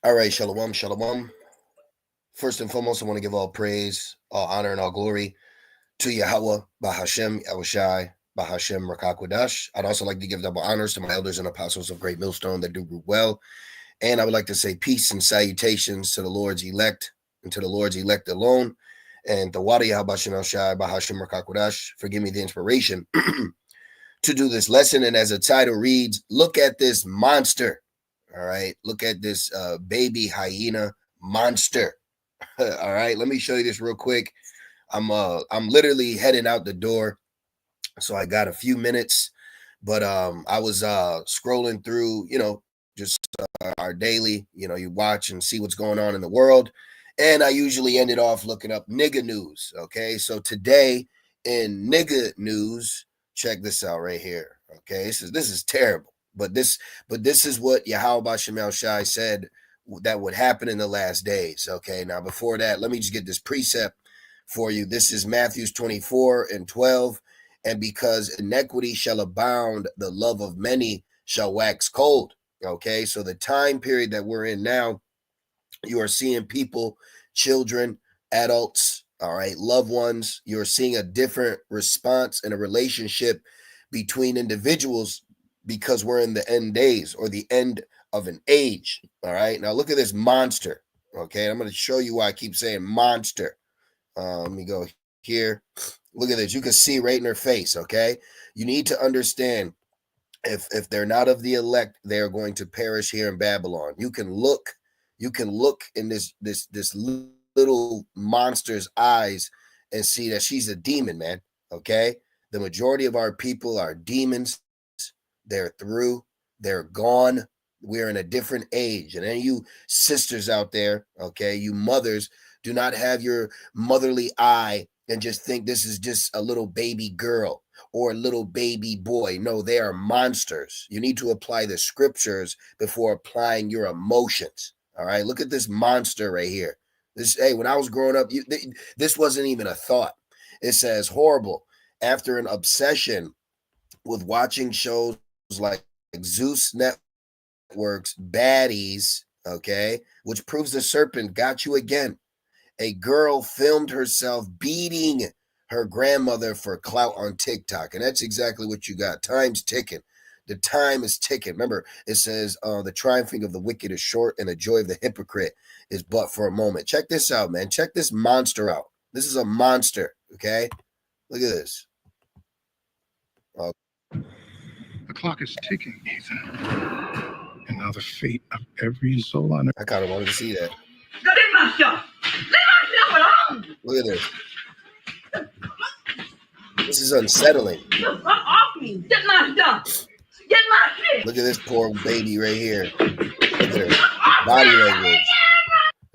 All right, shalom, shalom. First and foremost, I want to give all praise, all honor, and all glory to Yahweh, Bahashem, Yahushai, Bahashem, Rakakwadash. I'd also like to give double honors to my elders and apostles of Great Millstone that do group well. And I would like to say peace and salutations to the Lord's elect and to the Lord's elect alone. And the Wadi Habashem Shai, Bahashem, Rakakwadash. Forgive me the inspiration to do this lesson. And as the title reads, look at this monster. All right. Look at this baby hyena monster. All right. Let me show you this real quick. I'm literally heading out the door. So I got a few minutes, but I was scrolling through, just our daily, you watch and see what's going on in the world. And I usually ended off looking up nigga news. Okay. So today in nigga news, check this out right here. Okay. This is terrible. But this is what Yahweh Shemel Shai said that would happen in the last days. Okay. Now, before that, let me just get this precept for you. This is Matthew 24:12. And because iniquity shall abound, the love of many shall wax cold. Okay. So the time period that we're in now, you are seeing people, children, adults, all right, loved ones. You're seeing a different response and a relationship between individuals because we're in the end days or the end of an age. All right. Now look at this monster. Okay. I'm going to show you why I keep saying monster. Let me go here. Look at this. You can see right in her face. Okay. You need to understand if they're not of the elect, they're going to perish here in Babylon. You can look in this little monster's eyes and see that she's a demon, man. Okay. The majority of our people are demons. They're through. They're gone. We're in a different age. And any you sisters out there, okay, you mothers, do not have your motherly eye and just think this is just a little baby girl or a little baby boy. No, they are monsters. You need to apply the scriptures before applying your emotions. All right. Look at this monster right here. When I was growing up, this wasn't even a thought. It says horrible after an obsession with watching shows like Zeus Network's Baddies, okay, which proves the serpent got you again. A girl filmed herself beating her grandmother for clout on TikTok. And that's exactly what you got. Time's ticking. The time is ticking. Remember, it says the triumphing of the wicked is short and the joy of the hypocrite is but for a moment. Check this out, man. Check this monster out. This is a monster, okay? Look at this. The clock is ticking, Ethan. And now the fate of every soul on earth. I kind of wanted to see that. Leave my stuff! Leave my stuff alone! Look at this. This is unsettling. Get off me! Get my stuff! Get my shit! Look at this poor baby right here. Look at her body language.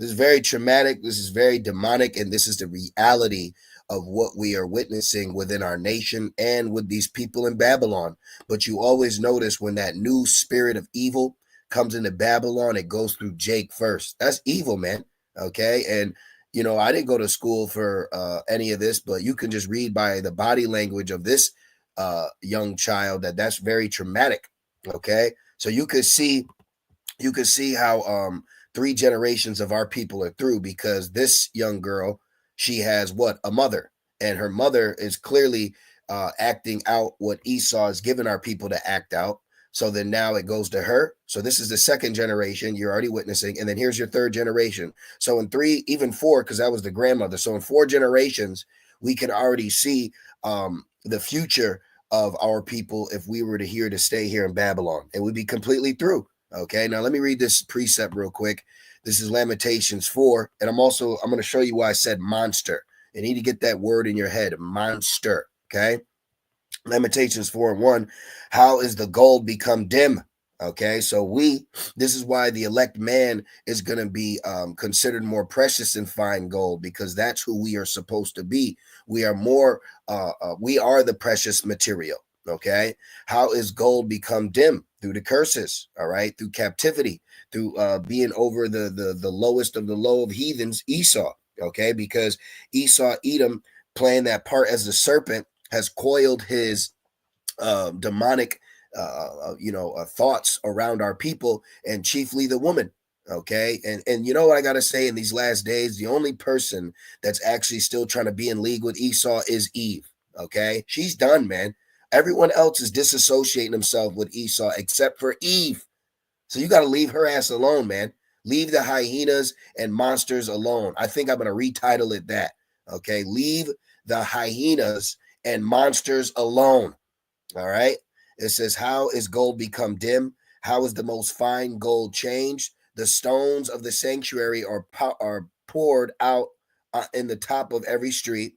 This is very traumatic. This is very demonic. And this is the reality of what we are witnessing within our nation and with these people in Babylon. But you always notice when that new spirit of evil comes into Babylon, it goes through Jake first. That's evil, man. Okay. And, I didn't go to school for any of this, but you can just read by the body language of this young child that's very traumatic. Okay. So you could see how 3 generations of our people are through, because this young girl, she has a mother, and her mother is clearly acting out what Esau has given our people to act out. So then now it goes to her. So this is the 2nd generation you're already witnessing. And then here's your 3rd generation. So in 3, even 4, because that was the grandmother. So in 4 generations, we can already see the future of our people if we were to stay here in Babylon. It would be completely through. Okay, now let me read this precept real quick. This is Lamentations 4. And I'm going to show you why I said monster. You need to get that word in your head, monster. Okay. Lamentations 4:1. How is the gold become dim? Okay, so this is why the elect man is going to be considered more precious than fine gold, because that's who we are supposed to be. We are we are the precious material. Okay, how is gold become dim? Through the curses, all right, through captivity, through being over the lowest of the low of heathens, Esau. Okay, because Esau, Edom, playing that part as the serpent, has coiled his demonic thoughts around our people, and chiefly the woman. Okay. And you know what I got to say, in these last days, the only person that's actually still trying to be in league with Esau is Eve. Okay. She's done, man. Everyone else is disassociating themselves with Esau except for Eve. So you got to leave her ass alone, man. Leave the hyenas and monsters alone. I think I'm going to retitle it that. Okay. Leave the hyenas and monsters alone. All right. It says, how is gold become dim? How is the most fine gold changed? The stones of the sanctuary are poured out in the top of every street.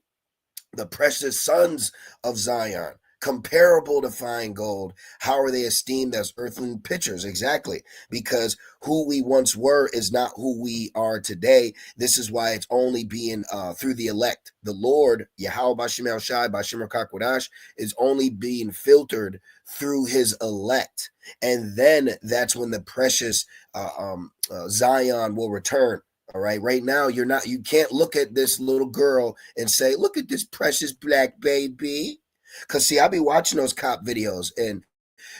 The precious sons of Zion, comparable to fine gold. How are they esteemed as earthen pitchers? Exactly. Because who we once were is not who we are today. This is why it's only being through the elect. The Lord, Yahweh Bashem El Shai, Bashem Rakakwadash, is only being filtered through his elect. And then that's when the precious Zion will return. All right. Right now, you can't look at this little girl and say, look at this precious black baby. Because, see, I be watching those cop videos. And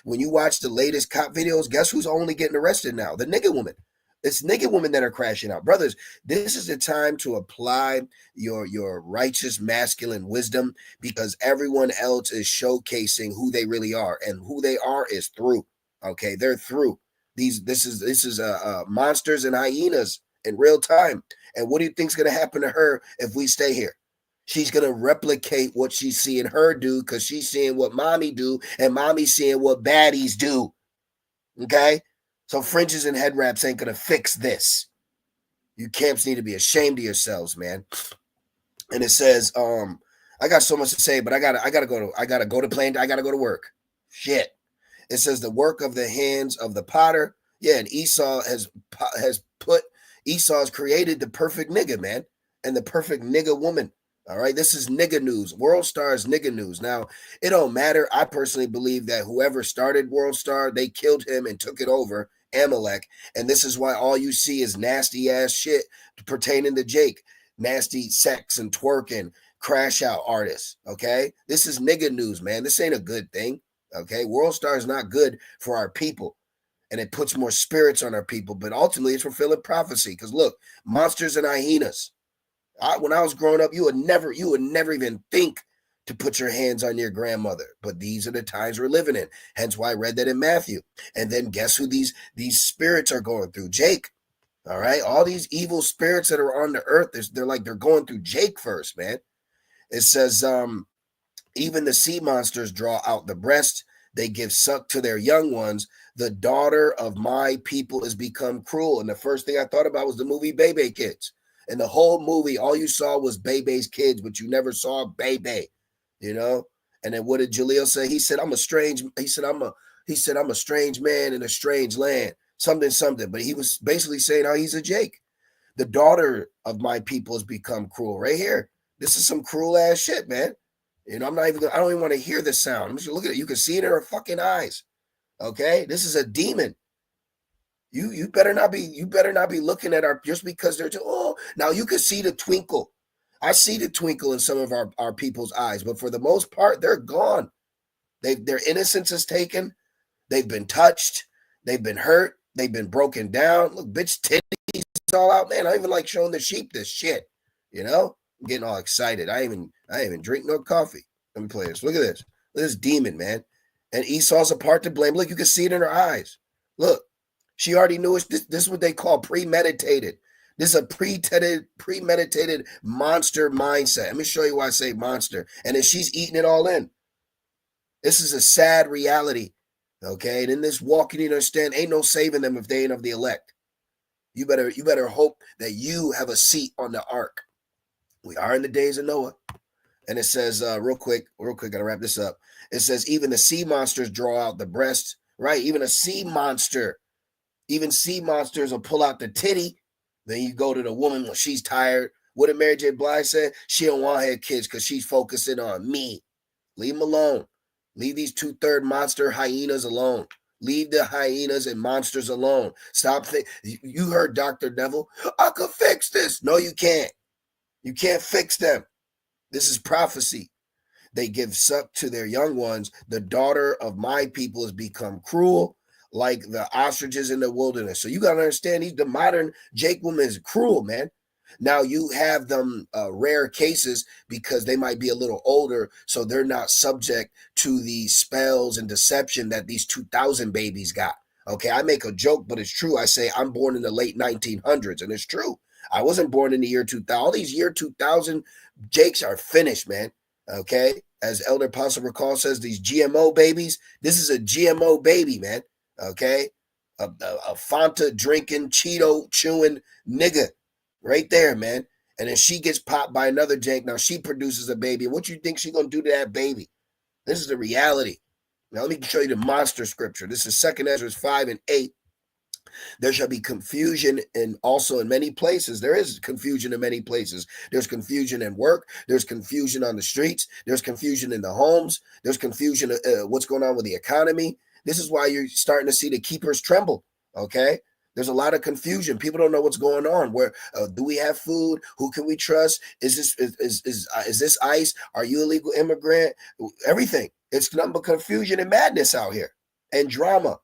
when you watch the latest cop videos, guess who's only getting arrested now? The nigga woman. It's nigga women that are crashing out. Brothers, this is the time to apply your righteous masculine wisdom, because everyone else is showcasing who they really are. And who they are is through. Okay. They're through. This is monsters and hyenas in real time. And what do you think's going to happen to her if we stay here? She's going to replicate what she's seeing her do, because she's seeing what mommy do, and mommy's seeing what baddies do. Okay? So fringes and head wraps ain't going to fix this. You camps need to be ashamed of yourselves, man. And it says, I got so much to say, but I gotta go to work. Shit. It says the work of the hands of the potter. Yeah, and Esau has created the perfect nigga, man, and the perfect nigga woman. All right, this is nigga news. World Star's nigga news. Now, it don't matter. I personally believe that whoever started World Star, they killed him and took it over, Amalek. And this is why all you see is nasty ass shit pertaining to Jake. Nasty sex and twerking, crash out artists. Okay, this is nigga news, man. This ain't a good thing. Okay, World Star is not good for our people. And it puts more spirits on our people, but ultimately it's fulfilling prophecy. Because look, monsters and hyenas. When I was growing up, you would never even think to put your hands on your grandmother. But these are the times we're living in. Hence why I read that in Matthew. And then guess who these spirits are going through? Jake. All right, all these evil spirits that are on the earth, they're going through Jake first, man. It says, even the sea monsters draw out the breast. They give suck to their young ones. The daughter of my people has become cruel. And the first thing I thought about was the movie Bebe Kids. And the whole movie, all you saw was Bebe's kids, but you never saw Bebe, you know? And then what did Jaleel say? He said, I'm a strange man in a strange land. Something. But he was basically saying how he's a Jake. The daughter of my people has become cruel. Right here. This is some cruel ass shit, man. You know, I don't even want to hear the sound. I'm just look at it. You can see it in her fucking eyes. Okay, this is a demon. You better not be looking at our, just because they're now you can see the twinkle. I see the twinkle in some of our people's eyes, but for the most part, they're gone. Their innocence is taken. They've been touched. They've been hurt. They've been broken down. Look, bitch, titties all out, man. I even like showing the sheep this shit. You know, I'm getting all excited. I even drink no coffee. Let me play this. Look at this. Look at this demon, man. And Esau's a part to blame. Look, you can see it in her eyes. Look, she already knew it. This is what they call premeditated. This is a premeditated monster mindset. Let me show you why I say monster. And then she's eating it all in. This is a sad reality. Okay. And in this walking, you understand, ain't no saving them if they ain't of the elect. You better hope that you have a seat on the ark. We are in the days of Noah. And it says, real quick, gotta wrap this up. It says, even the sea monsters draw out the breast, right? Even sea monsters will pull out the titty. Then you go to the woman when she's tired. What did Mary J. Blige say? She don't want to have kids because she's focusing on me. Leave them alone. Leave these 2/3 monster hyenas alone. Leave the hyenas and monsters alone. Stop. You heard Dr. Devil. I could fix this. No, you can't. You can't fix them. This is prophecy. They give suck to their young ones. The daughter of my people has become cruel. like the ostriches in the wilderness. So you got to understand, the modern Jake woman is cruel, man. Now you have them rare cases because they might be a little older, so they're not subject to the spells and deception that these 2000 babies got. Okay, I make a joke, but it's true. I say I'm born in the late 1900s, and it's true. I wasn't born in the year 2000. All these year 2000 Jakes are finished, man. Okay, as Elder Apostle Recall says, these GMO babies, this is a GMO baby, man. Okay, a Fanta drinking, Cheeto chewing nigga right there, man. And then she gets popped by another Jake. Now she produces a baby. What you think she's gonna do to that baby? This is the reality. Now let me show you the monster scripture. This is 2 Ezra 5 and 8. There shall be confusion, and also in many places. There is confusion in many places. There's confusion in work. There's confusion on the streets. There's confusion in the homes. There's confusion what's going on with the economy. This is why you're starting to see the keepers tremble. Okay, there's a lot of confusion. People don't know what's going on. Where do we have food? Who can we trust? Is this ICE? Are you a legal immigrant? Everything. It's nothing but confusion and madness out here, and drama.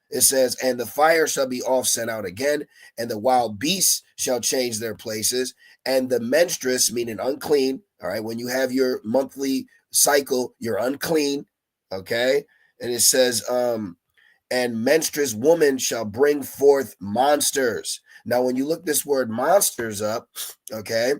It says, and the fire shall be off sent out again, and the wild beasts shall change their places, and the menstruous, meaning unclean. All right, when you have your monthly cycle, you're unclean. Okay, and it says, and menstruous woman shall bring forth monsters. Now, when you look this word monsters up, okay,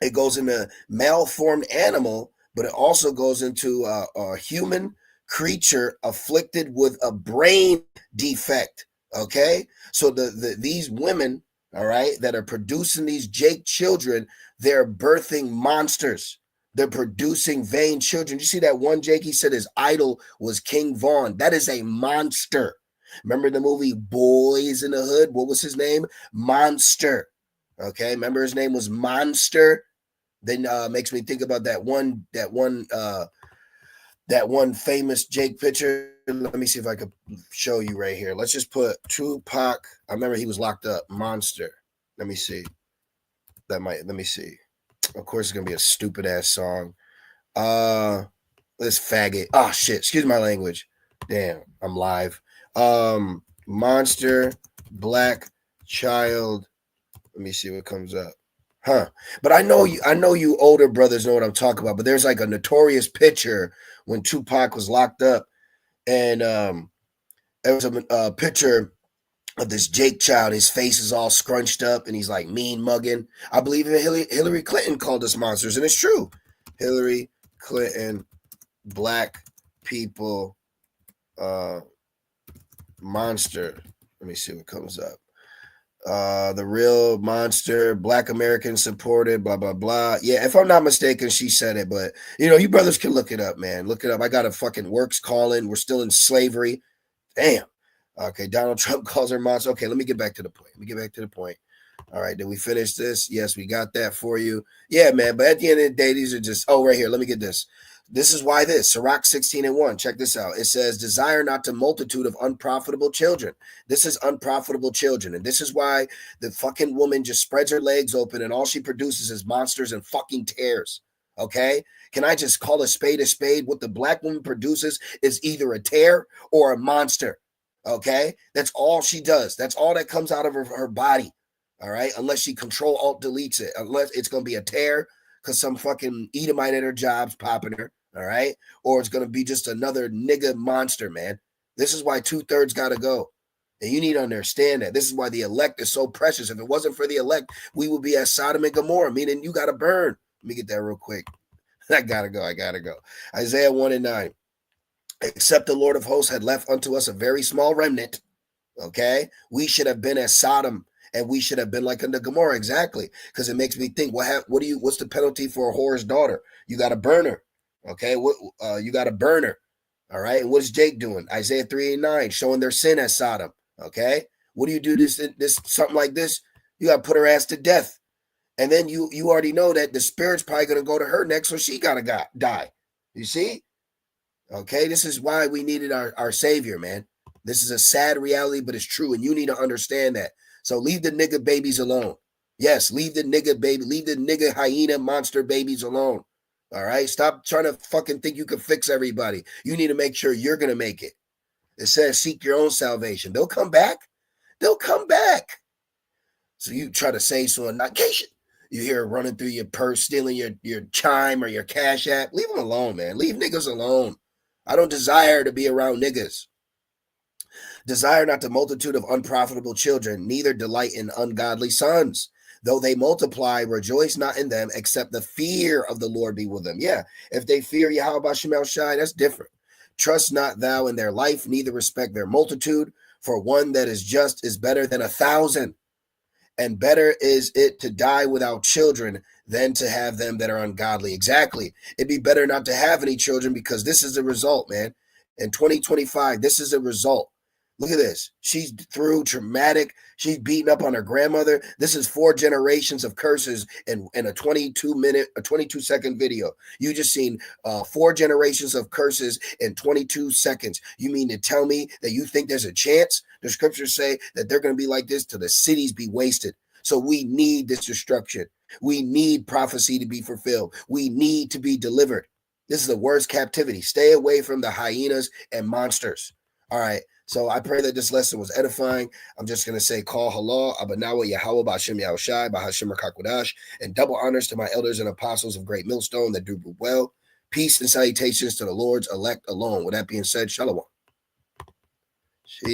it goes into malformed animal, but it also goes into a human creature afflicted with a brain defect. Okay, so these women, all right, that are producing these Jake children, they're birthing monsters. They're producing vain children. You see that one Jake? He said his idol was King Vaughn. That is a monster. Remember the movie Boys in the Hood? What was his name? Monster. Okay, remember his name was Monster. Then makes me think about that one famous Jake picture. Let me see if I could show you right here. Let's just put Tupac. I remember he was locked up. Monster. Let me see. Let me see. Of course, it's gonna be a stupid ass song. This faggot. Oh shit. Excuse my language. Damn, I'm live. Monster, Black Child. Let me see what comes up. Huh. But I know you older brothers know what I'm talking about. But there's like a notorious picture when Tupac was locked up, and there was a picture of this Jake child. His face is all scrunched up, and he's like mean mugging. I believe Hillary Clinton called us monsters, and it's true. Hillary Clinton, black people, monster. Let me see what comes up. The real monster, black American supported, blah, blah, blah. Yeah, if I'm not mistaken, she said it, but you brothers can look it up, man. Look it up. I got a fucking works calling. We're still in slavery. Damn. Okay, Donald Trump calls her monster. Okay, let me get back to the point. All right, did we finish this? Yes, we got that for you. Yeah, man, but at the end of the day, these are just, right here, let me get this. This is why Sirach 16:1. Check this out. It says, desire not the multitude of unprofitable children. This is unprofitable children. And this is why the fucking woman just spreads her legs open and all she produces is monsters and fucking tears. Okay? Can I just call a spade a spade? What the black woman produces is either a tear or a monster. Okay? That's all she does. That's all that comes out of her body. All right? Unless she control alt deletes it. Unless it's going to be a tear because some fucking Edomite at her job's popping her, all right? Or it's going to be just another nigga monster, man. This is why 2/3 got to go. And you need to understand that. This is why the elect is so precious. If it wasn't for the elect, we would be at Sodom and Gomorrah, meaning you got to burn. Let me get that real quick. I got to go. Isaiah 1:9. Except the Lord of hosts had left unto us a very small remnant, okay? We should have been at Sodom. And we should have been like under Gomorrah, exactly, because it makes me think. What's the penalty for a whore's daughter? You got to burn her, okay? You got to burn her, all right? And what is Jake doing? Isaiah 3:9, showing their sin as Sodom, okay? What do you do this something like this? You got to put her ass to death, and then you already know that the spirit's probably gonna go to her next, so she gotta die. You see? Okay, this is why we needed our savior, man. This is a sad reality, but it's true, and you need to understand that. So leave the nigga babies alone. Yes, leave the nigga hyena monster babies alone. All right? Stop trying to fucking think you can fix everybody. You need to make sure you're going to make it. It says, seek your own salvation. They'll come back. They'll come back. So you try to say so on occasion. You hear running through your purse, stealing your chime or your cash app. Leave them alone, man. Leave niggas alone. I don't desire to be around niggas. Desire not the multitude of unprofitable children, neither delight in ungodly sons. Though they multiply, rejoice not in them, except the fear of the Lord be with them. Yeah, if they fear Yahweh Shemel Shai, that's different. Trust not thou in their life, neither respect their multitude, for one that is just is better than 1,000. And better is it to die without children than to have them that are ungodly. Exactly. It'd be better not to have any children, because this is the result, man. In 2025, this is a result. Look at this. She's through traumatic. She's beating up on her grandmother. This is 4 generations of curses in a 22-second video. You just seen 4 generations of curses in 22 seconds. You mean to tell me that you think there's a chance? The scriptures say that they're going to be like this till the cities be wasted. So we need this destruction. We need prophecy to be fulfilled. We need to be delivered. This is the worst captivity. Stay away from the hyenas and monsters. All right. So I pray that this lesson was edifying. I'm just going to say, call halal, abanawa Yahweh, Ba'ashem Yahushai, Ba'ashem Rakakwadash, and double honors to my elders and apostles of Great Millstone that do well. Peace and salutations to the Lord's elect alone. With that being said, shalom. Jeez.